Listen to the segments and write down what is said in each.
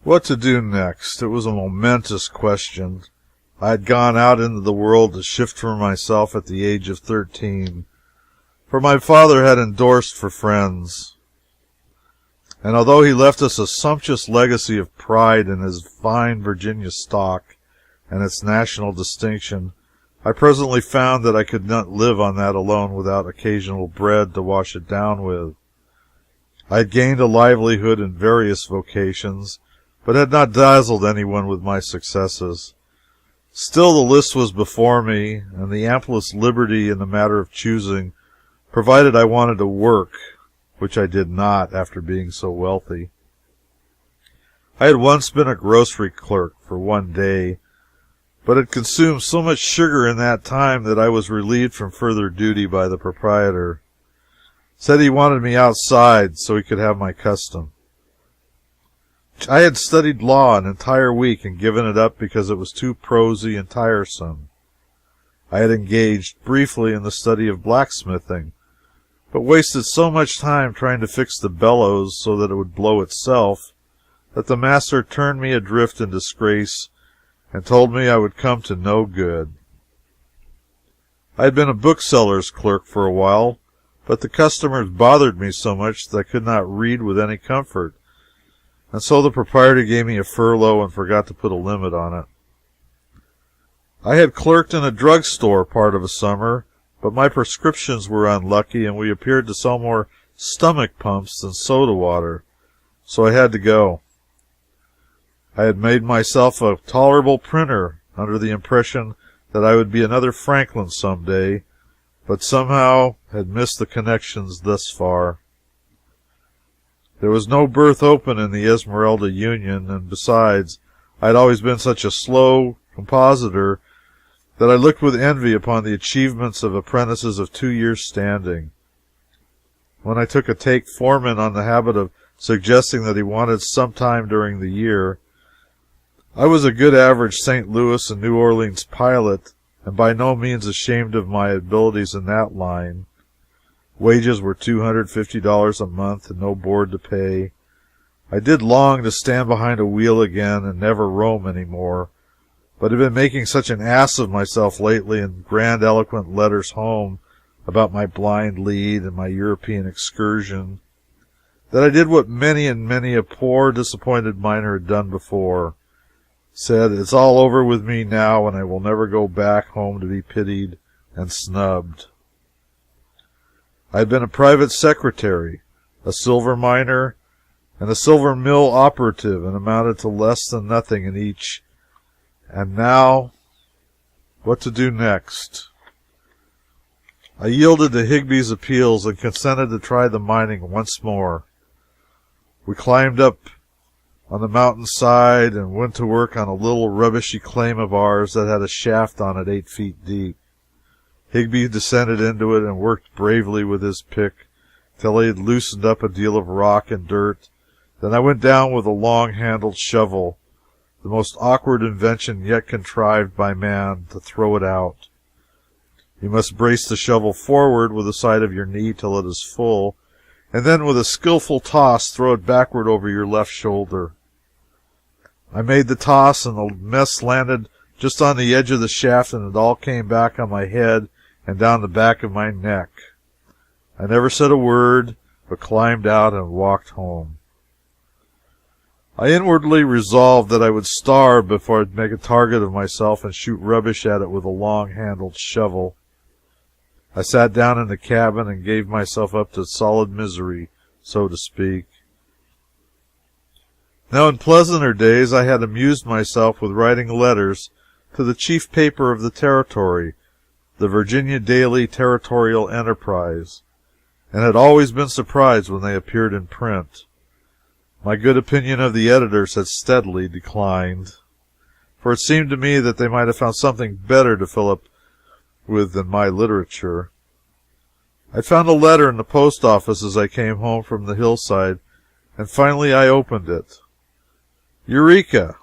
What to do next? It was a momentous question. I had gone out into the world to shift for myself at the age of 13, for my father had endorsed for friends, and although he left us a sumptuous legacy of pride in his fine Virginia stock and its national distinction, I presently found that I could not live on that alone without occasional bread to wash it down with. I had gained a livelihood in various vocations, but had not dazzled anyone with my successes. Still, the list was before me, and the amplest liberty in the matter of choosing, provided I wanted to work, which I did not after being so wealthy. I had once been a grocery clerk for one day, but had consumed so much sugar in that time that I was relieved from further duty by the proprietor. Said he wanted me outside so he could have my custom. I had studied law an entire week and given it up because it was too prosy and tiresome. I had engaged briefly in the study of blacksmithing, but wasted so much time trying to fix the bellows so that it would blow itself that the master turned me adrift in disgrace and told me I would come to no good. I had been a bookseller's clerk for a while, but the customers bothered me so much that I could not read with any comfort, and so the proprietor gave me a furlough and forgot to put a limit on it. I had clerked in a drug store part of a summer, but my prescriptions were unlucky, and we appeared to sell more stomach pumps than soda water, so I had to go. I had made myself a tolerable printer under the impression that I would be another Franklin some day, but somehow had missed the connections thus far. There was no berth open in the Esmeralda Union, and besides, I had always been such a slow compositor that I looked with envy upon the achievements of apprentices of 2 years' standing. When I took a take foreman on the habit of suggesting that he wanted some time during the year, I was a good average St. Louis and New Orleans pilot, and by no means ashamed of my abilities in that line. Wages were $250 a month and no board to pay. I did long to stand behind a wheel again and never roam any more, but had been making such an ass of myself lately in grandiloquent letters home about my blind lead and my European excursion that I did what many and many a poor disappointed miner had done before. Said, "It's all over with me now, and I will never go back home to be pitied and snubbed." I had been a private secretary, a silver miner, and a silver mill operative, and amounted to less than nothing in each. And now, what to do next? I yielded to Higby's appeals and consented to try the mining once more. We climbed up on the mountainside and went to work on a little rubbishy claim of ours that had a shaft on it 8 feet deep. Higby descended into it and worked bravely with his pick till he had loosened up a deal of rock and dirt. Then I went down with a long-handled shovel, the most awkward invention yet contrived by man, to throw it out. You must brace the shovel forward with the side of your knee till it is full, and then with a skillful toss throw it backward over your left shoulder. I made the toss, and the mess landed just on the edge of the shaft, and it all came back on my head and down the back of my neck. I never said a word, but climbed out and walked home. I inwardly resolved that I would starve before I'd make a target of myself and shoot rubbish at it with a long-handled shovel. I sat down in the cabin and gave myself up to solid misery, so to speak. Now, in pleasanter days, I had amused myself with writing letters to the chief paper of the territory, the Virginia Daily Territorial Enterprise, and had always been surprised when they appeared in print. My good opinion of the editors had steadily declined, for it seemed to me that they might have found something better to fill up with than my literature. I found a letter in the post office as I came home from the hillside, and finally I opened it. Eureka!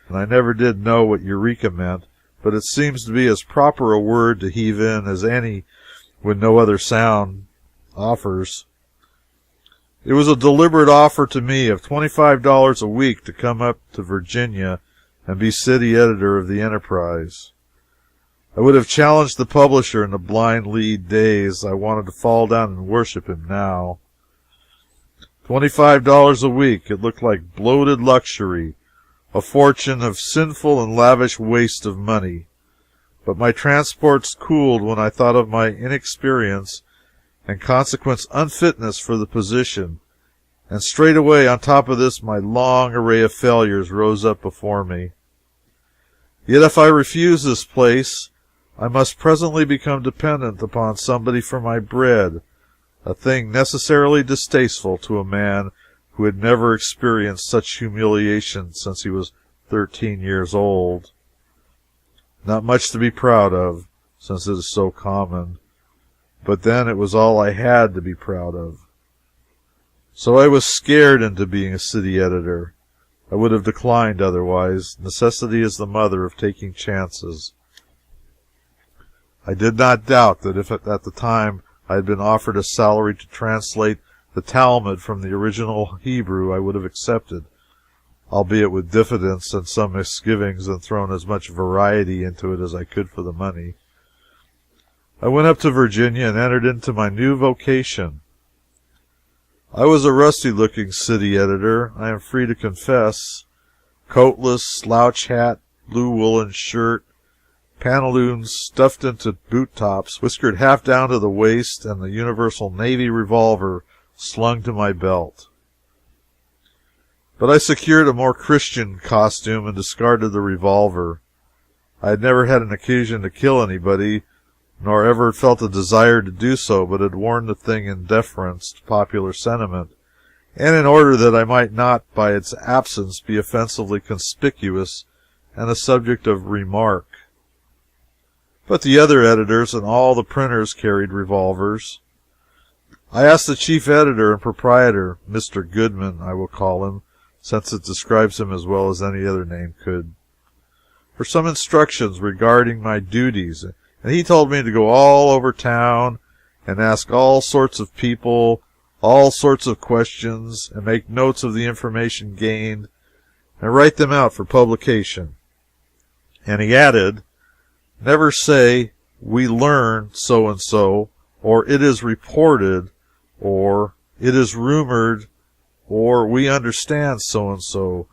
And I never did know what Eureka meant, but it seems to be as proper a word to heave in as any when no other sound offers. It was a deliberate offer to me of $25 a week to come up to Virginia and be city editor of the Enterprise. I would have challenged the publisher in the blind lead days. I wanted to fall down and worship him now. $25 a week. It looked like bloated luxury, a fortune of sinful and lavish waste of money. But my transports cooled when I thought of my inexperience and consequent unfitness for the position, and straightway on top of this my long array of failures rose up before me. Yet if I refuse this place, I must presently become dependent upon somebody for my bread, a thing necessarily distasteful to a man who had never experienced such humiliation since he was 13 years old. Not much to be proud of, since it is so common, but then it was all I had to be proud of. So I was scared into being a city editor. I would have declined otherwise. Necessity is the mother of taking chances. I did not doubt that if at the time I had been offered a salary to translate the Talmud from the original Hebrew, I would have accepted, albeit with diffidence and some misgivings, and thrown as much variety into it as I could for the money. I went up to Virginia and entered into my new vocation. I was a rusty-looking city editor, I am free to confess. Coatless, slouch hat, blue woolen shirt, pantaloons stuffed into boot tops, whiskered half down to the waist, and the universal Navy revolver slung to my belt. But I secured a more Christian costume and discarded the revolver. I had never had an occasion to kill anybody, nor ever felt a desire to do so, but had worn the thing in deference to popular sentiment, and in order that I might not, by its absence, be offensively conspicuous and a subject of remark. But the other editors and all the printers carried revolvers. I asked the chief editor and proprietor, Mr. Goodman, I will call him, since it describes him as well as any other name could, for some instructions regarding my duties, and he told me to go all over town and ask all sorts of people all sorts of questions, and make notes of the information gained, and write them out for publication. And he added, never say, we learn so-and-so, or it is reported, or it is rumored, or we understand so-and-so,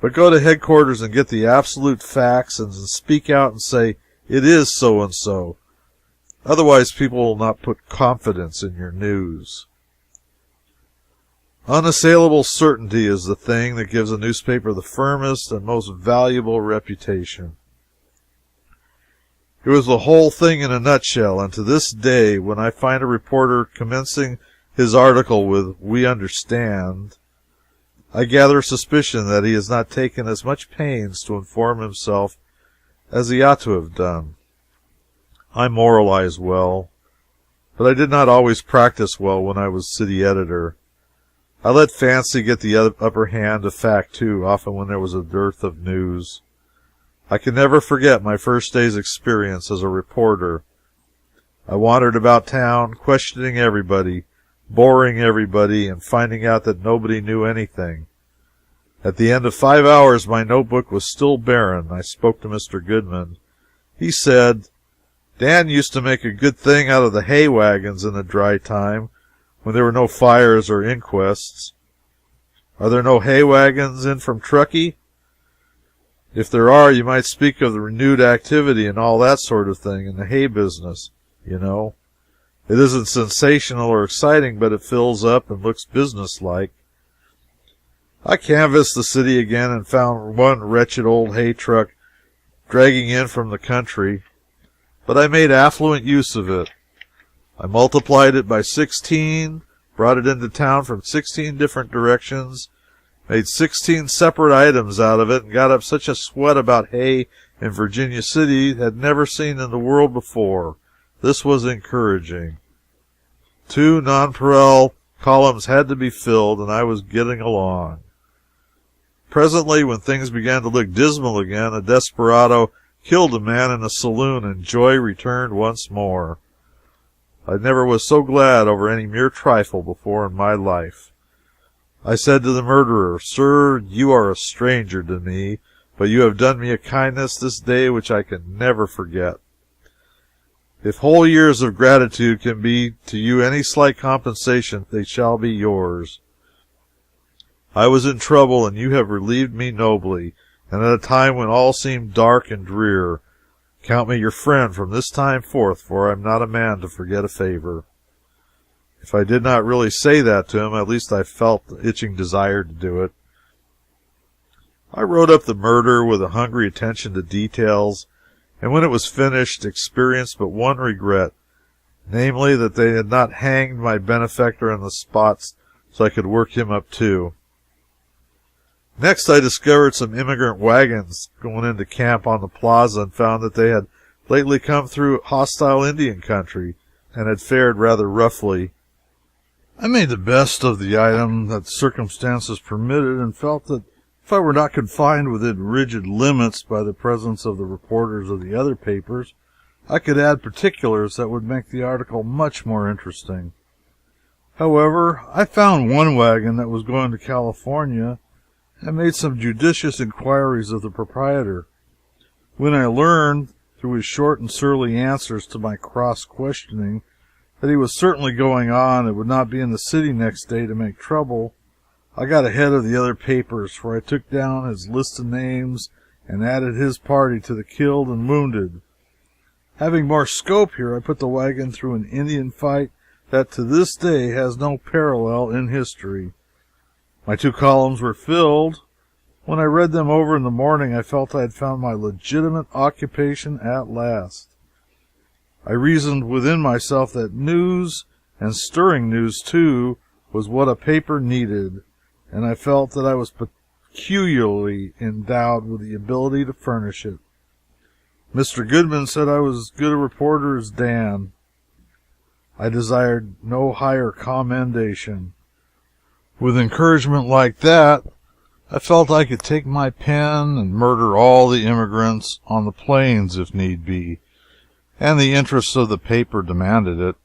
but go to headquarters and get the absolute facts and speak out and say, it is so-and-so. Otherwise, people will not put confidence in your news. Unassailable certainty is the thing that gives a newspaper the firmest and most valuable reputation. It was the whole thing in a nutshell, and to this day, when I find a reporter commencing his article with, we understand, I gather a suspicion that he has not taken as much pains to inform himself as he ought to have done. I moralize well, but I did not always practice well when I was city editor. I let fancy get the upper hand of fact, too, often when there was a dearth of news. I can never forget my first day's experience as a reporter. I wandered about town, questioning everybody, boring everybody, and finding out that nobody knew anything. At the end of 5 hours, my notebook was still barren. I spoke to Mr. Goodman. He said, Dan used to make a good thing out of the hay wagons in the dry time, when there were no fires or inquests. Are there no hay wagons in from Truckee? If there are, you might speak of the renewed activity and all that sort of thing in the hay business, you know. It isn't sensational or exciting, but it fills up and looks businesslike. I canvassed the city again and found one wretched old hay truck dragging in from the country, but I made affluent use of it. I multiplied it by 16, brought it into town from 16 different directions, made 16 separate items out of it, and got up such a sweat about hay in Virginia City had never seen in the world before. This was encouraging. 2 nonpareil columns had to be filled, and I was getting along. Presently, when things began to look dismal again, a desperado killed a man in a saloon, and joy returned once more. I never was so glad over any mere trifle before in my life. I said to the murderer, "Sir, you are a stranger to me, but you have done me a kindness this day which I can never forget. If whole years of gratitude can be to you any slight compensation, they shall be yours. I was in trouble, and you have relieved me nobly, and at a time when all seemed dark and drear. Count me your friend from this time forth, for I am not a man to forget a favor." If I did not really say that to him, at least I felt the itching desire to do it. I wrote up the murder with a hungry attention to details, and when it was finished, experienced but one regret, namely that they had not hanged my benefactor on the spot so I could work him up too. Next, I discovered some immigrant wagons going into camp on the plaza and found that they had lately come through hostile Indian country and had fared rather roughly. I made the best of the item that circumstances permitted and felt that if I were not confined within rigid limits by the presence of the reporters of the other papers, I could add particulars that would make the article much more interesting. However, I found one wagon that was going to California and made some judicious inquiries of the proprietor. When I learned, through his short and surly answers to my cross-questioning, that he was certainly going on and would not be in the city next day to make trouble, I got ahead of the other papers, for I took down his list of names and added his party to the killed and wounded. Having more scope here, I put the wagon through an Indian fight that to this day has no parallel in history. My 2 columns were filled. When I read them over in the morning, I felt I had found my legitimate occupation at last. I reasoned within myself that news, and stirring news, too, was what a paper needed, and I felt that I was peculiarly endowed with the ability to furnish it. Mr. Goodman said I was as good a reporter as Dan. I desired no higher commendation. With encouragement like that, I felt I could take my pen and murder all the immigrants on the plains if need be, and the interests of the paper demanded it.